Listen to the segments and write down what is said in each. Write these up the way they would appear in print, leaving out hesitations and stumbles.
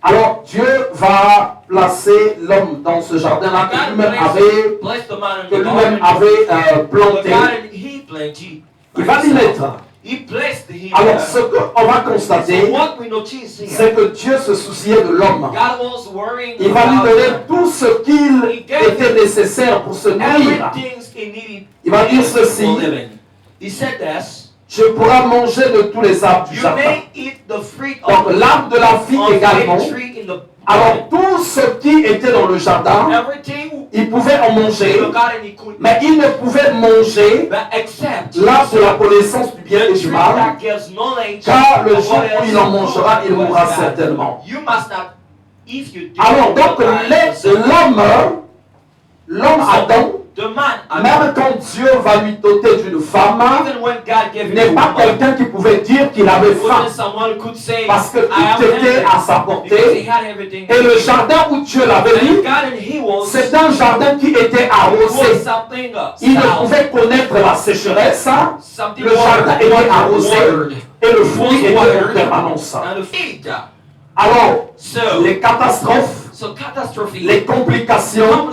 Alors Dieu va placer l'homme dans ce jardin-là que lui-même avait planté. Il va l'y mettre. Alors ce qu'on va constater, c'est que Dieu se souciait de l'homme. Il va lui donner tout ce qu'il était nécessaire pour se nourrir. Il va dire ceci: je pourrai manger de tous les arbres du jardin. Donc l'arbre de la vie également. Alors tout ce qui était dans le jardin, il pouvait en manger, mais il ne pouvait manger l'arbre de la connaissance du bien et du mal, car le jour où il en mangera, il mourra certainement. Alors donc l'homme Adam, même quand Dieu va lui doter d'une femme, n'est pas quelqu'un qui pouvait dire qu'il avait faim, parce que tout était à sa portée. Et le jardin où Dieu l'avait mis, c'est un jardin qui était arrosé. Il ne pouvait connaître la sécheresse. Le jardin était arrosé et le fruit était en permanence. Alors, les catastrophes, les complications,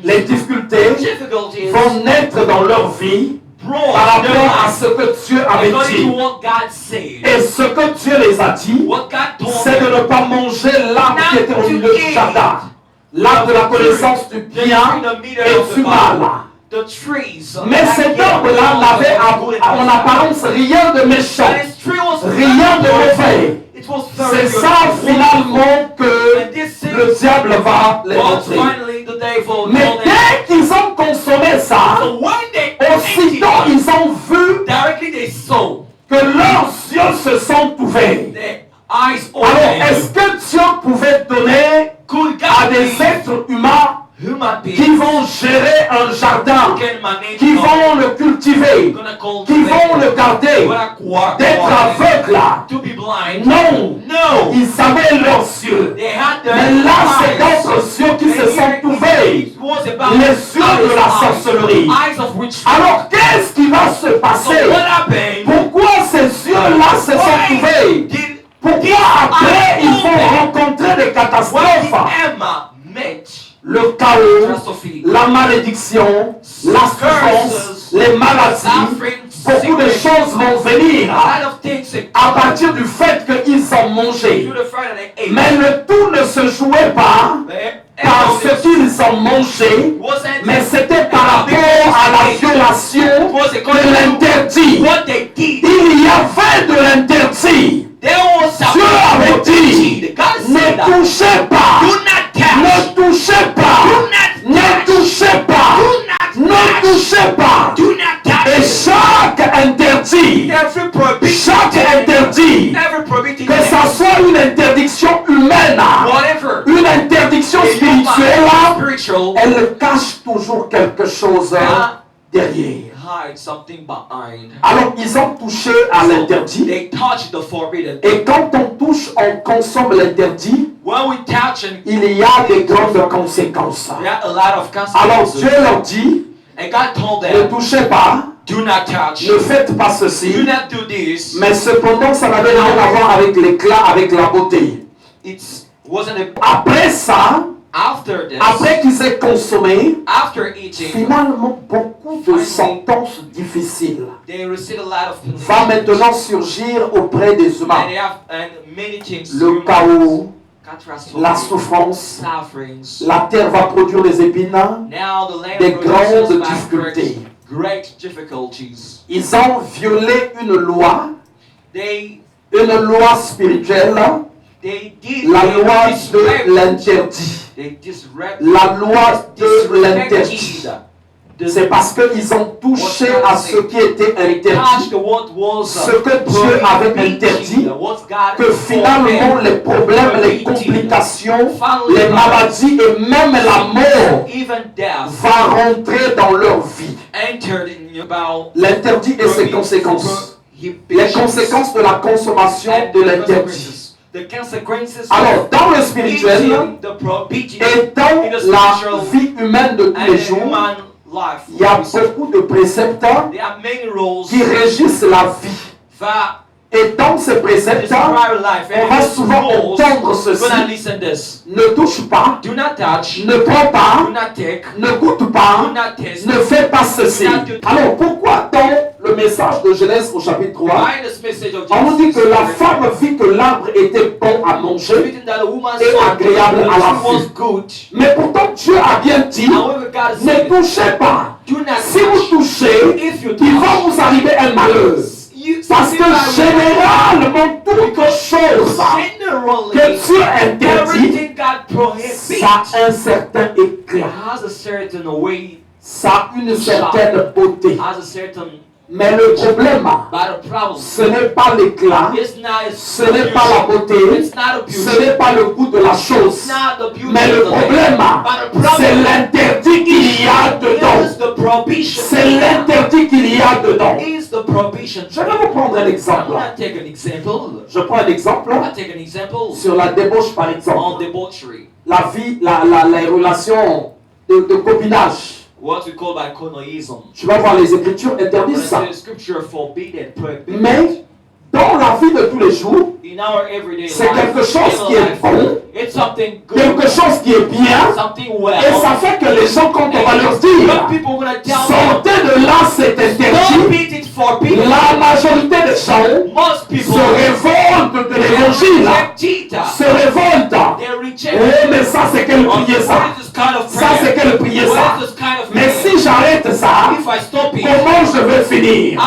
les difficultés vont naître dans leur vie par rapport à ce que Dieu avait dit. Et ce que Dieu les a dit, c'est de ne pas manger l'arbre qui était au milieu du jardin, l'arbre de la connaissance du bien et du mal. Mais cet arbre-là n'avait en apparence rien de méchant, rien de mauvais. C'est ça finalement que le diable va les montrer. Mais dès qu'ils ont consommé ça, aussitôt ils ont vu que leurs yeux se sont ouverts. Alors est-ce que Dieu pouvait donner à des êtres humains qui vont gérer un jardin, qui vont le cultiver, qui vont le garder, d'être aveugles? Non, ils avaient leurs yeux. Mais là, c'est d'autres yeux qui se sont ouverts, les yeux de la sorcellerie. Alors, qu'est-ce qui va se passer? Pourquoi ces yeux-là se sont ouverts? Pourquoi après, ils vont rencontrer des catastrophes? Le chaos, la malédiction, la souffrance, les maladies, beaucoup de choses vont venir à partir du fait qu'ils ont mangé. Mais le tout ne se jouait pas par ce qu'ils ont mangé, mais c'était par rapport à la violation de l'interdit. Il y avait de l'interdit. Dieu avait dit: ne touchez pas, ne touchez pas, ne touchez pas, ne touchez pas. Et chaque interdit, que ça soit une interdiction humaine, une interdiction spirituelle, elle cache toujours quelque chose derrière. Alors ils ont touché à l'interdit. Et quand on touche, on consomme l'interdit. Il y a des grandes conséquences. Alors Dieu leur dit: ne touchez pas, ne faites pas ceci. Mais cependant, ça n'avait rien à voir avec l'éclat, avec la beauté. Après ça, après qu'ils aient consommé, finalement beaucoup de sentences difficiles va maintenant surgir auprès des humains. Le chaos, la souffrance, la terre va produire des épines, des grandes difficultés. Ils ont violé une loi spirituelle, la loi de l'interdit. La loi de l'interdit. C'est parce qu'ils ont touché à ce qui était interdit, ce que Dieu avait interdit, que finalement les problèmes, les complications, les maladies et même la mort va rentrer dans leur vie. L'interdit et ses conséquences. Les conséquences de la consommation de l'interdit. Alors, dans le spirituel, et dans la vie humaine de tous les jours, il y a beaucoup de préceptes qui régissent la vie. Et dans ces préceptes, on va souvent entendre ceci. Ne touche pas, ne prends pas, ne goûte pas, ne fais pas ceci. Alors pourquoi dans le message de Genèse au chapitre 3, on nous dit que la femme vit que l'arbre était bon à manger et agréable à la vue. Mais pourtant Dieu a bien dit, ne touchez pas. Si vous touchez, il va vous arriver un malheur. Parce que généralement, toute chose que Dieu interdit, ça a un certain éclat, ça a une certaine beauté. Mais le problème, ce n'est pas l'éclat, ce n'est pas la beauté, ce n'est pas le goût de la chose. Mais le problème, c'est l'interdit qu'il y a dedans. C'est l'interdit qu'il y a dedans. Je vais vous prendre un exemple. Je prends un exemple sur la débauche par exemple. La vie, les relations de copinage. What we call by konoism. Tu vas voir, les Écritures interdisent ça. Mais dans la vie de tous les jours, c'est quelque chose qui est bon, quelque chose qui est bien, et ça fait que les gens, quand on va leur dire sortez de là, c'est interdit, la majorité des gens se révoltent de l'évangile, se révoltent. Oh, mais ça c'est quelle prière ça? Ça c'est quelle prière ça? Mais si j'arrête ça, comment je vais finir?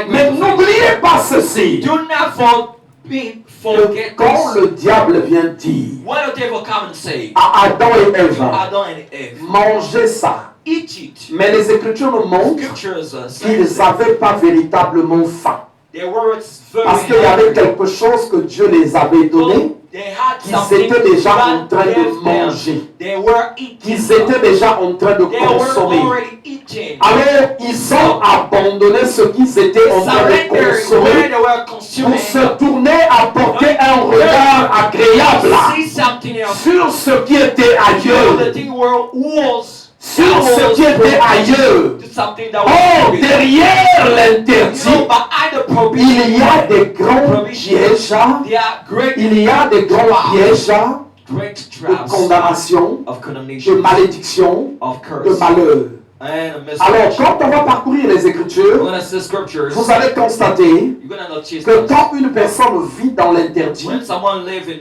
Mais n'oubliez pas ceci. Quand le diable vient dire à Adam et Ève, mangez ça. Mais les Écritures nous montrent qu'ils n'avaient pas véritablement faim. Parce qu'il y avait quelque chose que Dieu les avait donné, qu'ils étaient déjà en train de manger, qu'ils étaient déjà en train de consommer. Alors ils ont abandonné ce qu'ils étaient en train de consommer pour se tourner à porter un regard agréable sur ce qui était ailleurs. Sur ce qui était ailleurs. Oh, derrière l'interdit, il y a des grands pièges. Il y a des grands pièges de condamnation, de malédiction, de malheur. Alors, quand on va parcourir les Écritures, vous allez constater que quand une personne vit dans l'interdit,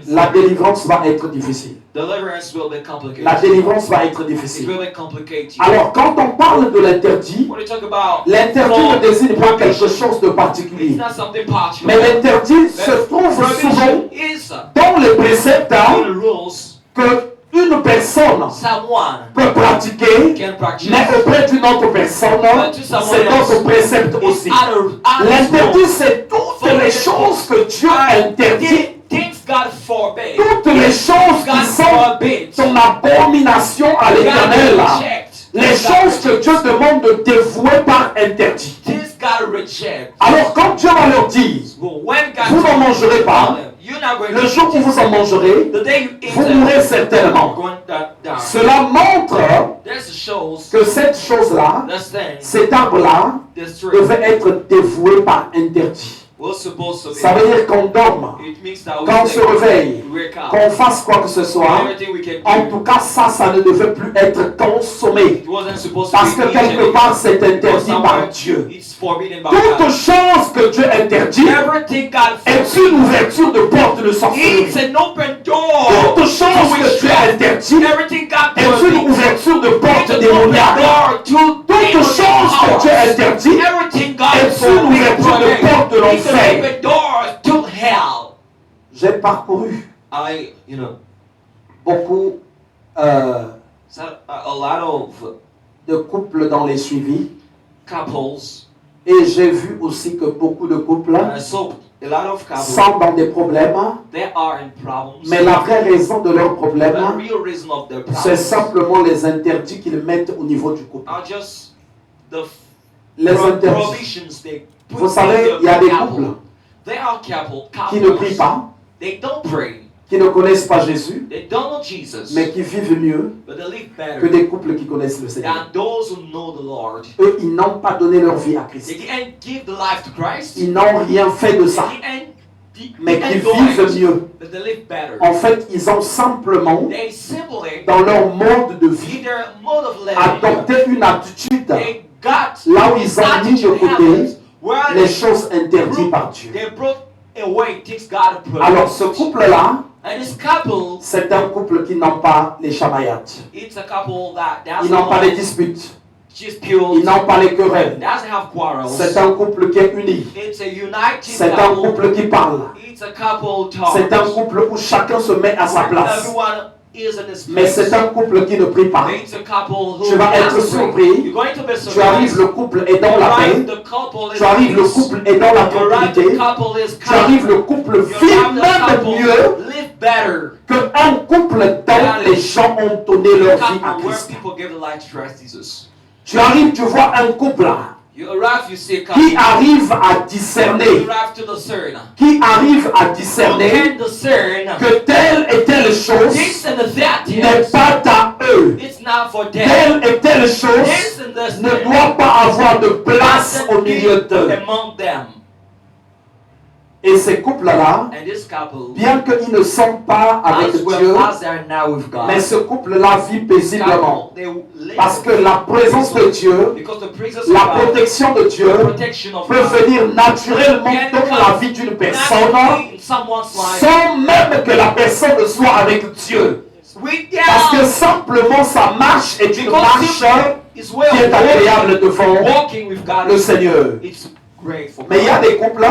la délivrance va être difficile. La délivrance va être difficile. Alors, quand on parle de l'interdit, l'interdit ne désigne pas quelque chose de particulier. Mais l'interdit se trouve souvent dans les préceptes que une personne peut pratiquer, mais auprès d'une autre personne, c'est notre précepte aussi. L'interdit, c'est toutes les choses que Dieu interdit, toutes les choses qui sont ton abomination à l'Éternel, les choses que Dieu demande de dévouer par interdit. Alors quand Dieu va leur dire, vous n'en mangerez pas, le jour où vous en mangerez, vous mourrez certainement. Cela montre que cette chose-là, cet arbre-là, devait être dévoué par interdit. Ça veut dire qu'on dorme, qu'on se réveille, qu'on fasse quoi que ce soit. En tout cas, ça ne devait plus être consommé. Parce que quelque part, c'est interdit par Dieu. Toute chose que Dieu interdit est une ouverture de porte de sorcellerie. Toute chose que Dieu interdit est une ouverture de porte démoniaque. Toute chose que Dieu interdit est une ouverture de porte de l'enfer. J'ai parcouru beaucoup de couples dans les suivis. Et j'ai vu aussi que beaucoup de couples sont dans des problèmes. Mais la vraie raison de leurs problèmes, c'est simplement les interdits qu'ils mettent au niveau du couple. Les interdits. Vous savez, il y a des couples qui ne prient pas, qui ne connaissent pas Jésus, they don't know Jesus, mais qui vivent mieux but they live que better des couples qui connaissent le Seigneur. than those who know the Lord. Eux, ils n'ont pas donné leur vie à Christ. They didn't give the life to Christ. Ils n'ont rien fait de ça, mais qui vivent mieux. But they live better. En fait, ils ont simplement, They simply, dans leur mode de vie, in their mode of living, adopté une attitude they got là où ils ont mis de côté where les choses interdites par Dieu. they broke away things God approved. Alors ce couple-là, And this couple, c'est un couple qui n'ont pas les chamaillettes. it's a couple that Ils n'ont pas les disputes. disputes, Ils n'ont pas les querelles. doesn't have quarrels. C'est un couple qui est uni. It's a united C'est un couple qui parle. It's a couple talk. C'est un couple où chacun se met à sa place. Everyone is in his Mais place. c'est un couple qui ne prie pas. It's a couple who Tu vas être doesn't pray. surpris. You're going to be Tu surprised. arrives, le couple est dans la paix. The couple is Tu arrives, le peace. couple est dans la You arrive, the tranquillité. couple is Tu arrives, le couple vit même mieux live better. qu'un couple dont les gens ont donné leur vie à Couple where Christ. people give the life to Christ Jesus. Tu arrives, tu vois un couple là, You arrive, you see a couple. qui arrive à You discerner, arrive to discern. qui arrive à You discerner can discern que telle et telle chose this and that n'est pas à eux. it's not for them. Telle et telle chose This and this ne doit pas avoir de place au milieu d'eux. among them. Et ces couples-là, And this couple, bien qu'ils ne sont pas avec as well Dieu, as they are now with God, mais ce couple-là vit paisiblement. couple, they live Parce que la présence de Dieu, because the presence la of God, protection de Dieu the protection of peut God, venir naturellement dans la vie d'une personne naturally in someone's life, sans même que la personne soit avec Dieu. Parce que simplement sa marche est une marche is way qui est agréable devant walking with God. le Seigneur. It's great for Mais il y a des couples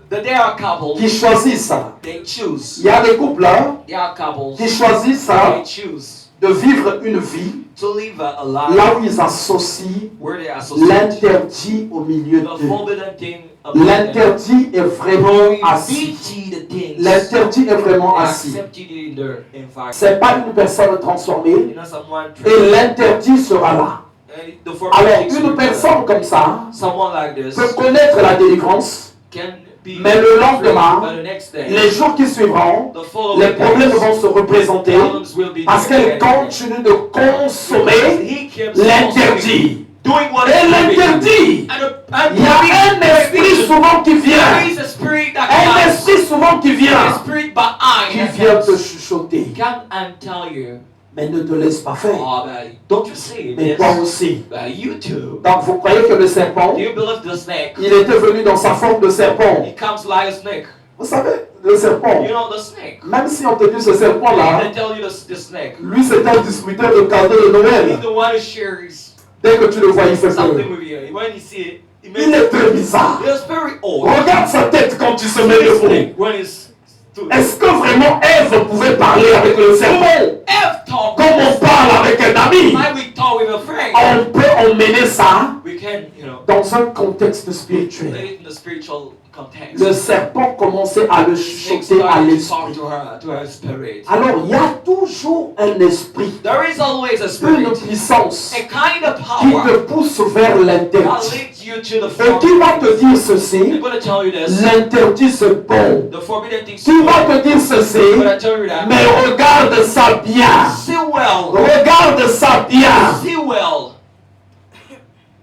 there are couples, qui choisissent. they choose. Il y a des couples There are couples, qui choisissent they choose de vivre une vie to live a life là où ils associent where they associate l'interdit au milieu the d'eux. forbidden thing among them. L'interdit est vraiment assis. Prohibit the things L'interdit est vraiment they assis. accepted in their environment. C'est pas une personne transformée You know, someone et l'interdit sera là. and the forbidden Alors things une will be personne comme ça someone like this peut connaître la délivrance, can be mais le lendemain, but the next day, les jours qui suivront, the following les problèmes days, vont se représenter problems will be parce qu'elle continue de consommer he keeps l'interdit. doing what Et is l'interdit, and il y a un esprit souvent qui vient, there is a spirit that un comes, esprit souvent qui a vient, spirit behind qui that vient te comes. chuchoter. Come and tell you, Mais ne te laisse pas faire. oh, but don't you see Mais this? toi aussi. But you too. Donc vous croyez que le serpent, Do you believe the snake? il était venu dans sa forme de serpent. He comes like a snake. Vous savez, le serpent, You know the snake. même si on te dit ce serpent-là, They tell you the snake. lui c'est un distributeur de cadeaux de He's Noël. the one who shares Dès que tu le vois, il fait peur. something with you. When you see it, it Il est très bizarre. It's very old. Regarde sa tête quand il se met See the debout. snake when it's stood. Est-ce que vraiment Ève pouvait parler avec le serpent Eve talk. comme on parle avec un ami? Like we talk with a friend. On peut emmener ça We can, you know, dans un contexte put spirituel. it in the spiritual context. Le serpent commençait à le Snake chuchoter à started to l'esprit. talk to her spirit. Alors il y a toujours un esprit, There is always a une spirit, puissance a kind of qui power te pousse vers that l'interdit. leads you to the Et qui va te dire I'm ceci, going to tell you this. l'interdit c'est bon. The forbidden things. Qui va te dire ceci, I'm going to tell you that. mais regarde ça bien. See well. Regarde ça bien. See well.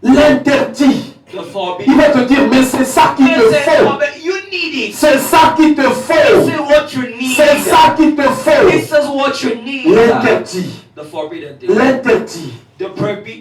L'interdit. The Il forbidden. va te dire, mais c'est ça qu'il te He said, faut. "Oh, but you need it. C'est ça qu'il te This faut. is what you need. C'est ça qu'il te faut. This is what you need. L'interdit. The forbidden thing. L'interdit. The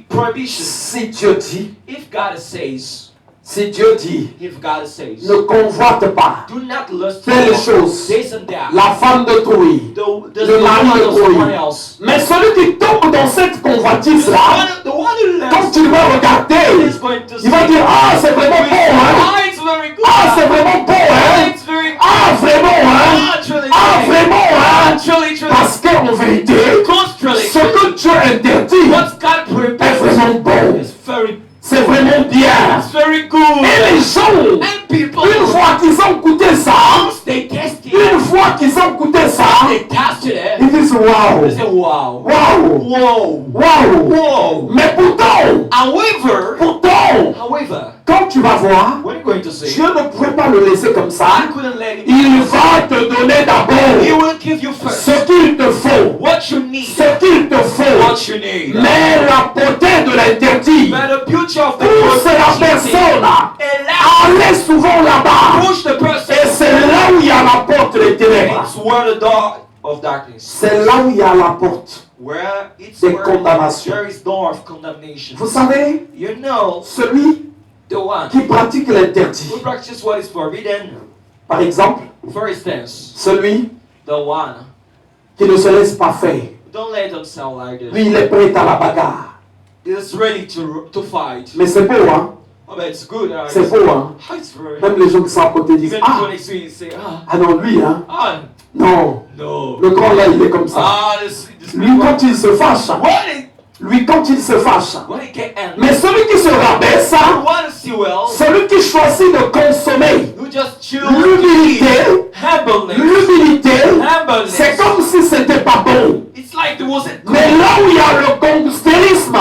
prohibition. Si Dieu dit, If God says, si Dieu dit, if God says, ne convoite pas do not lust telle for chose, this and that. la femme d'autrui. The mari one de of someone Troï. else. Mais celui qui tombe dans cette convoitise-là, The one who quand loves il va regarder, is going to il va dire, ah, c'est vraiment bon, hein? ah, it's very good. Ah, c'est vraiment bon, hein? It's very good. Ah, vraiment, hein? Ah, truly, Ah, truly. vraiment, Ah, hein? truly, truly. Parce qu'en vérité, Because truly, ce que Dieu interdit what God est prepares vraiment bon. is very, C'est vraiment bien. it's very good. Et les gens, And people, une fois qu'ils ont goûté ça, once they test it, une fois qu'ils ont goûté ça, they tested it, ils disent waouh, they say, wow. waouh, Whoa. waouh. Whoa. Mais pourtant, However, pourtant, bon, However, quand tu vas voir, what are you going to say? Dieu ne pouvait pas le laisser comme ça. I couldn't let him. Il va te donner He d'abord will give you first ce qu'il te faut. what you need. Ce qu'il te faut. What you need. Mais la beauté de l'interdit But the beauty of the pousse la personne à aller souvent là-bas. push the person. Et c'est là où il y a la porte des ténèbres. It's where the door of darkness. C'est là où il y a la porte Where it's des where condamnations. there is door of condemnation. Vous savez, You know, celui the one qui pratique l'interdit, who practices what is forbidden. par exemple, For instance, celui the one qui ne se laisse pas faire, don't let himself like this. lui il est prêt à la bagarre. He's ready to fight. Mais c'est beau, hein? Oh, but it's good. C'est beau, hein? It's very. Même les gens qui sont à côté disent, Even ah, when they see it, say, ah non, lui, hein? Non, no. le grand là, il est comme ça. This Lui, quand il se fâche, lui, quand il se fâche. when it get angry, Mais celui qui se rabaisse, you want to see well, celui qui choisit de consommer you just choose l'humilité, humbleness. l'humilité, Humbleness. c'est comme si c'était pas bon. It's like there wasn't good. Mais là où il y a le congoustérisme,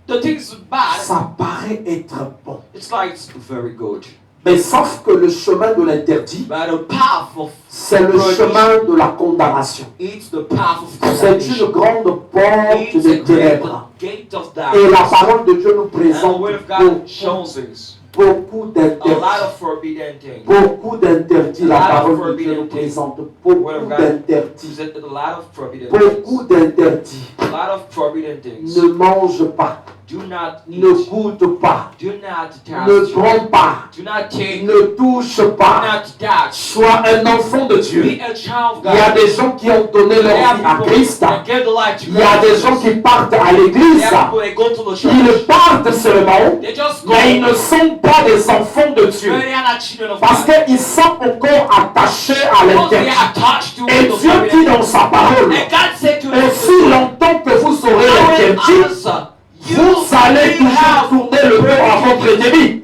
The thing's bad, ça paraît être bon. it's like it's very good. Mais sauf que le chemin de l'interdit, But the path of c'est le chemin de la condamnation. it's the path of C'est une condemnation. grande porte It's de a great ténèbres. gate of Et la darkness. parole de Dieu nous And the présente word of God shows us beaucoup a lot d'interdits. of forbidden things. Beaucoup d'interdits. La A lot of parole de forbidden Dieu nous things. présente beaucoup d'interdits. There's a lot of forbidden Beaucoup things. d'interdits. A lot of forbidden things. Ne mange pas. Do not eat. Ne goûte pas. Do not Ne touch. prends pas. Do not take. Ne touche Do pas. not touch. Sois un enfant de Dieu. Be a child of God. Il y a des gens qui ont donné leur There are vie à people Christ. that give the life to Il y a des gens qui partent à l'église. There are people that go to the church. Ils partent seulement, They just go. mais ils ne sont pas des enfants de Dieu. But they are not children of Parce God. qu'ils sont encore attachés à Because they l'interdit. are attached to Et the Dieu forbidden dit dans sa parole, And God said to aussi longtemps que vous aurez l'interdit, vous allez toujours tourner le dos à votre ennemi.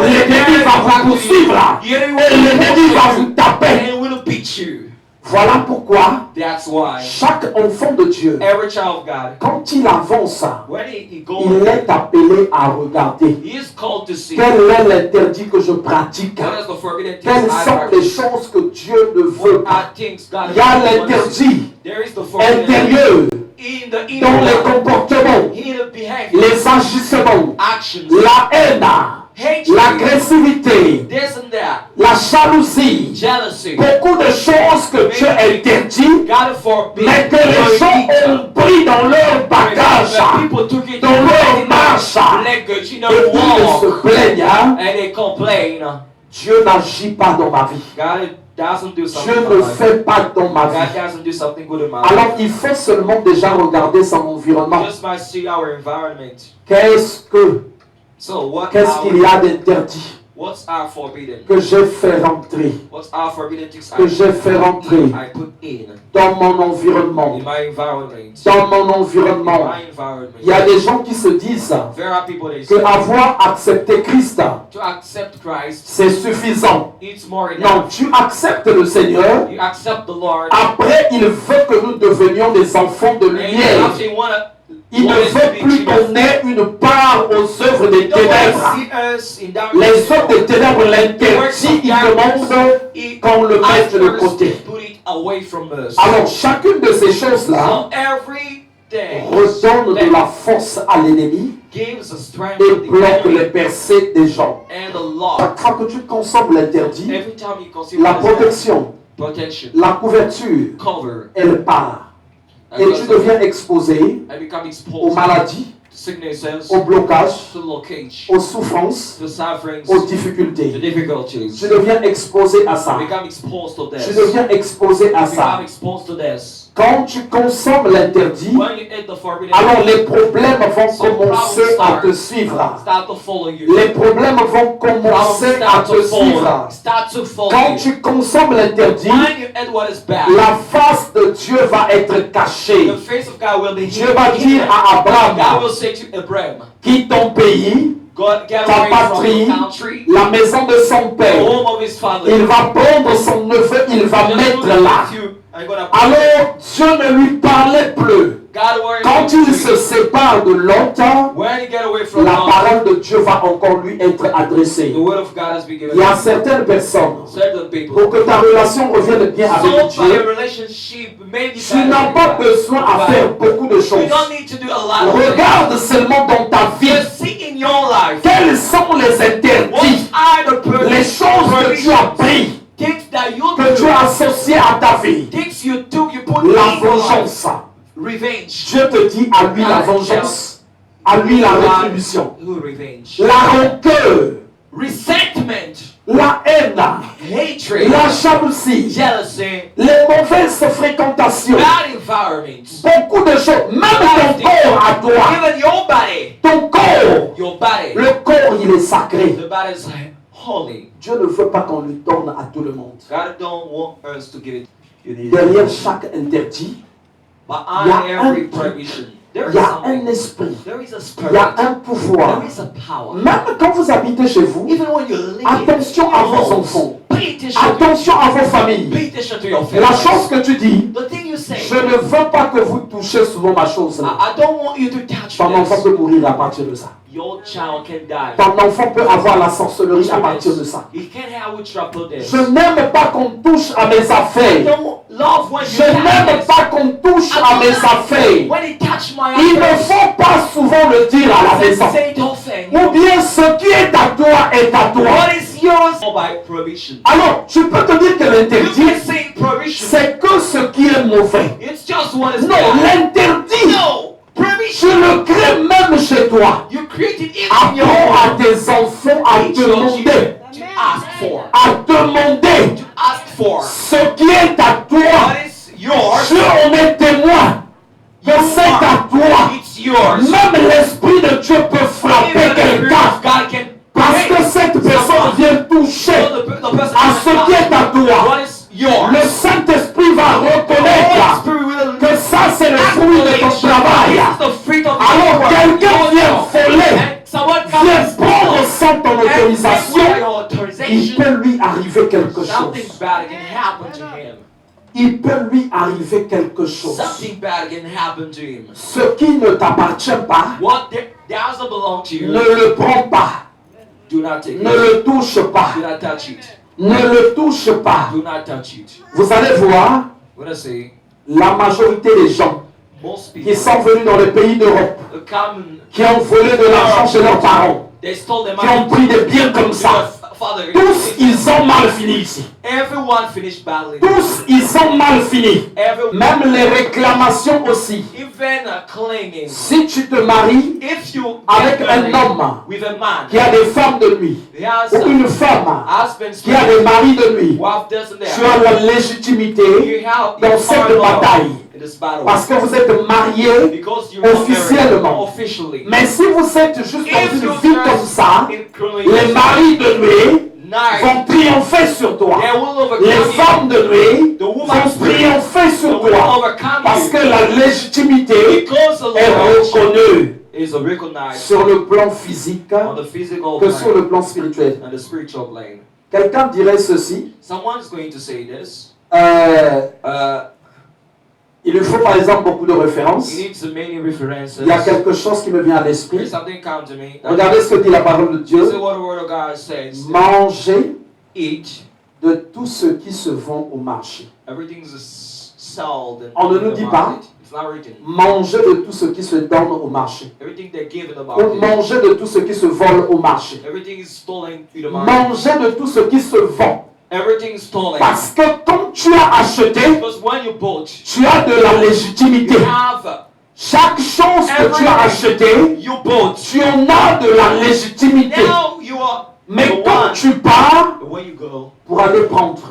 L'ennemi va vous poursuivre. Et l'ennemi va vous taper. And will beat you. Voilà pourquoi That's why chaque enfant de Dieu, every child of God, quand il avance, when he il goes, est appelé à regarder. he is called to see Quel est l'interdit que je pratique? what is the forbidden things Quelles I sont les practice. choses que Dieu ne veut What pas? are things God Il y a wants us to l'interdit see. There is the forbidden intérieur in the dans les inner life, comportements, in the behavior, les agissements, actions, la haine, hatred, l'agressivité, this and that, la jalousie. jealousy. Beaucoup de choses que Dieu interdit, God forbid. mais que les gens ont pris dans leur bagage, People took it dans leur marche, luggage, et ils se plaignent. Hein? and they complain. Dieu n'agit pas dans ma vie. God doesn't do something Dieu in ne my life. fait pas dans ma God vie. doesn't do something good in my life. Alors il faut seulement déjà regarder son environnement. Just must see our environment. Qu'est-ce qu'il y a d'interdit What's our forbidden? que j'ai fait rentrer, What's our forbidden things que j'ai fait rentrer I put in dans mon environnement? my environment? Dans mon environnement, My environment. il y a des gens qui se disent There are people that que say avoir accepté Christ, to accept Christ, c'est suffisant. it's more than Non, tu acceptes le Seigneur. you accept the Lord. Après, il veut que nous devenions des enfants de And lumière. after you wanna Il ne veut plus qu'on ait une part aux œuvres des ténèbres. Les œuvres des ténèbres l'interdit, il demande qu'on le mette de côté. Alors chacune de ces choses-là redonne de la force à l'ennemi et bloque les percées des gens. Chaque fois que tu consommes l'interdit, la protection, la couverture, elle part. Et tu deviens exposé aux maladies, aux blocages, aux souffrances, aux difficultés. Tu deviens exposé à ça. Tu deviens exposé à ça. Quand tu consommes l'interdit, alors les problèmes vont commencer à te suivre. Les problèmes vont commencer à te suivre. Quand tu consommes l'interdit, la face de Dieu va être cachée. Dieu va dire à Abraham, quitte ton pays, ta patrie, la maison de son père. Il va prendre son neveu, il va mettre là. Alors Dieu ne lui parlait plus Quand il se sépare de Lot, la parole de Dieu va encore lui être adressée. Il y a certaines personnes, pour que ta relation revienne bien avec Dieu, tu n'as pas besoin à faire beaucoup de choses. Regarde seulement dans ta vie quels sont les interdits, les choses que tu as pris, que tu as associées à ta vie. La vengeance. Dieu te dit à lui la vengeance, à lui la rétribution, la rancœur, la haine, la jalousie, les mauvaises fréquentations, beaucoup de choses, même ton corps à toi, ton corps, le corps il est sacré. Dieu ne veut pas qu'on lui donne à tout le monde. Derrière chaque interdit, il y a un esprit, il y a un pouvoir. Même quand vous habitez chez vous, attention à vos enfants, attention à vos familles. La chose que tu dis, je ne veux pas que vous touchiez souvent ma chose. Ton enfant peut mourir à partir de ça. Ton enfant peut avoir la sorcellerie à partir de ça. Je n'aime pas qu'on touche à mes affaires. Je n'aime pas qu'on touche à mes affaires. Il ne faut pas souvent le dire à la maison. Ou bien ce qui est à toi est à toi. Alors, je peux te dire que l'interdit, c'est que ce qui est mauvais. Non, l'interdit, tu le crées même chez toi. Apprends à tes enfants à demander. À demander ce qui est à toi. Dieu en est témoin que c'est à toi. Même l'Esprit de Dieu peut frapper quelqu'un parce que cette personne vient toucher à ce qui est à toi. Le Saint-Esprit va reconnaître que ça c'est le fruit de ton travail. Alors quelqu'un vient voler, vient prendre sans ton autorisation, il peut lui arriver quelque chose. Il peut lui arriver quelque chose. Ce qui ne t'appartient pas, ne le prends pas. Ne le touche pas. Ne le touche pas. Vous allez voir, la majorité des gens qui sont venus dans les pays d'Europe, qui ont volé de l'argent chez leurs parents, qui ont pris des biens comme ça, tous ils ont mal fini ici. Tous ils ont mal fini. Même les réclamations aussi. Si tu te maries avec un homme qui a des femmes de nuit, ou une femme qui a des maris de nuit, tu as la légitimité dans cette bataille. Parce que vous êtes mariés officiellement. Mais si vous êtes juste dans une vie comme ça, les maris de nuit vont triompher sur toi. Les femmes de nuit vont triompher sur toi. Parce que la légitimité est reconnue sur le plan physique que sur le plan spirituel. Quelqu'un dirait ceci. Il lui faut par exemple beaucoup de références. Il y a quelque chose qui me vient à l'esprit. Regardez ce que dit la parole de Dieu. Mangez de tout ce qui se vend au marché. On ne nous dit pas manger de tout ce qui se donne au marché. Ou manger de tout ce qui se vole au marché. Manger de tout ce qui se vend. Parce que quand tu as acheté, tu as de la légitimité. Chaque chose que tu as acheté, tu en as de la légitimité. Mais quand tu pars pour aller prendre,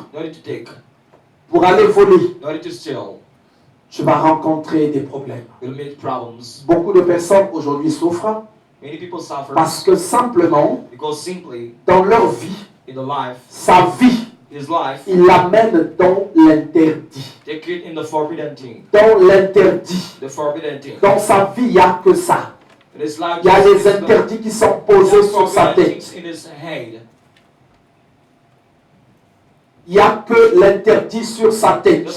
pour aller voler, tu vas rencontrer des problèmes. Beaucoup de personnes aujourd'hui souffrent parce que simplement, dans leur vie, sa vie, il l'amène dans l'interdit. Dans l'interdit. Dans sa vie, il n'y a que ça. Il y a des interdits qui sont posés sur sa tête. Il n'y a que l'interdit sur sa tête.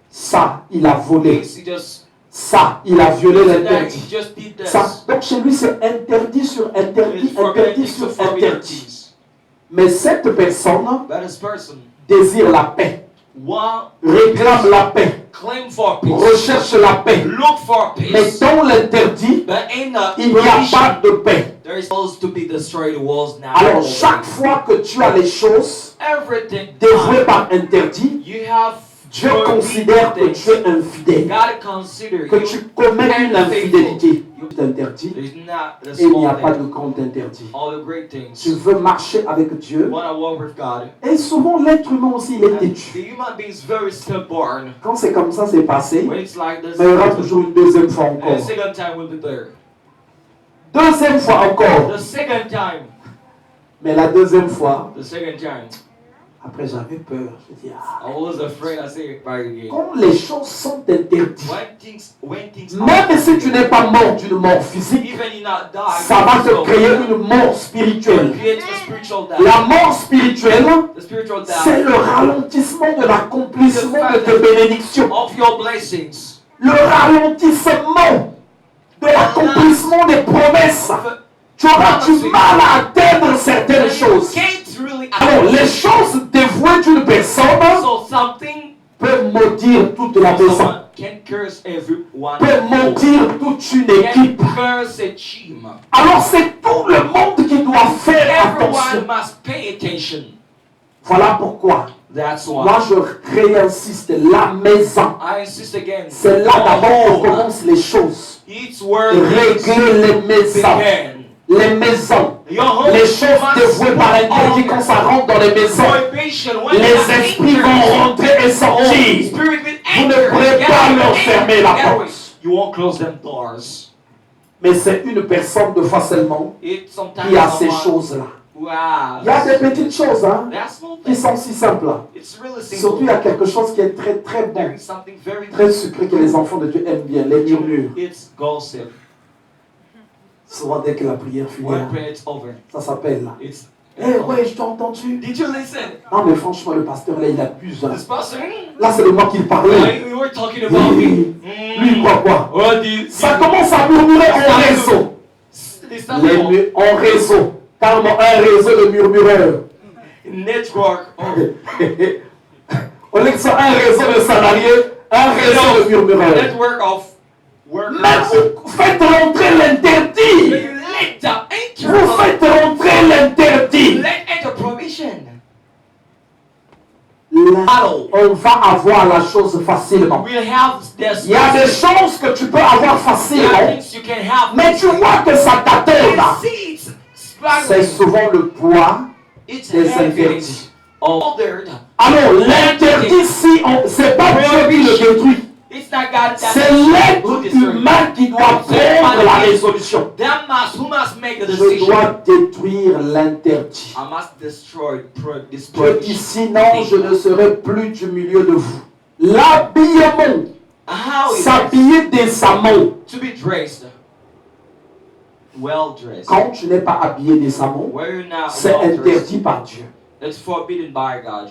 Ça, il a volé. He just Ça, il a violé he l'interdit. just did this. Ça, donc chez lui, c'est interdit sur interdit, It's forbidden interdit things sur to forbidden interdit. things. Mais cette personne But this person désire la paix, réclame la paix, claim for peace, recherche la paix. look for Mais peace. dans l'interdit, But in the il n'y a pas de paix. there is supposed to be destroyed walls now. Alors chaque fois que tu as les choses Everything dévouées par interdit, you have Dieu considère que tu es infidèle, God consider que you tu commets une infidélité. C'est interdit There's not the et il n'y a small pas de thing, grand interdit. all the great things. Tu veux marcher avec Dieu Want to walk with God. et souvent l'être humain aussi il est And the têtu. human being is very stubborn. Quand c'est comme ça, c'est passé, When it's like this, mais il y aura toujours une deuxième fois and encore. the second time will be there. Deuxième fois encore. The second time. Mais la deuxième fois, The second time. après j'avais peur. Je dis, ah, I was afraid. I say back again. quand les choses sont interdites, When things même si tu n'es pas mort d'une mort physique, even you not die, ça va te créer une mort spirituelle. create a spiritual death. La mort spirituelle, The spiritual c'est death le ralentissement de l'accomplissement de tes bénédictions. of your blessings. Le ralentissement de l'accomplissement des promesses. Tu auras du mal à atteindre certaines choses. Can't really Alors, les choses dévouées d'une personne so something peuvent maudire toute la maison, someone can curse everyone. peuvent maudire toute une Can équipe. curse a team. Alors, c'est tout le monde qui doit faire Everyone attention. must pay attention. Voilà pourquoi, That's why moi je réinsiste, la maison. I insist again. C'est là d'abord que home, commencent les choses. it's where Régler les maisons. begin. Les maisons. Your home Les choses dévouées par interdit quand ça rentre dans les maisons. prohibition. When Les you esprits enter, vont rentrer et sortir. spirit will Vous ne enter. pourrez Get pas out, leur get fermer la out, get porte. away. You won't close them doors. Mais c'est une personne de fois seulement It's sometimes qui a ces someone choses-là. who Il y a des has petites choses hein, that small qui thing. sont si simples. Là. It's really simple. Surtout, il y a quelque chose qui est très très There bon, is something very très sucré que les enfants de Dieu aiment bien, les murmures. It's gossip. Souvent, dès que la prière finit, When là, prayer is over, ça s'appelle là. it's. Eh ouais, je t'ai entendu. Did you listen? Non, mais franchement, le pasteur là, il abuse. Hein. This person. Là, c'est de moi qu'il parlait. We were talking about me. Oui. Lui, il croit quoi? What did Ça commence à murmurer en réseau. En réseau. Carrément, un réseau de murmureurs. network of Au lieu que ce soit un réseau de salariés, un réseau de murmureurs. network of workers. Mais vous faites rentrer l'interdit. Let enter. Vous faites rentrer l'interdit. Let enter provision. Là, on va avoir la chose facilement. We'll have this. Il y a des choses que tu peux avoir facilement, things you can have. mais tu vois que ça t'atteint là. Seeds. C'est souvent le poids It's des heavy. interdits. Ordered. Alors l'interdit, si on, c'est pas Dieu qui le détruit, It's not God that c'est l'être humain qui doit prendre la résolution. who must make the Je decision. dois détruire l'interdit. I must destroy this Dieu dit sinon je ne serai plus du milieu de vous. L'habillement, How is s'habiller décemment. to be dressed? Well dressed. Quand tu n'es pas habillé décemment, Where you're not c'est well dressed. interdit par Dieu. It's forbidden by God.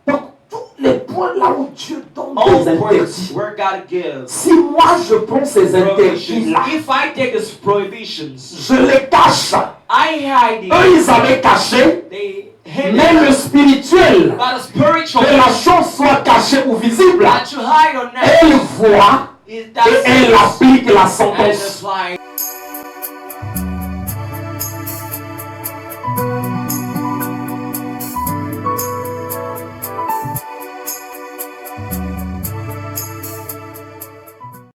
Donc tous les points là où Dieu donne All des points interdits. where God gives Si moi je prends ces interdits là, if I take these prohibitions, je les cache. I hide it. Eux ils avaient caché, They hid mais le it. spirituel, But the spiritual que la chose soit cachée ou visible, that you hide on elle that voit is et elle applique la and sentence. it's like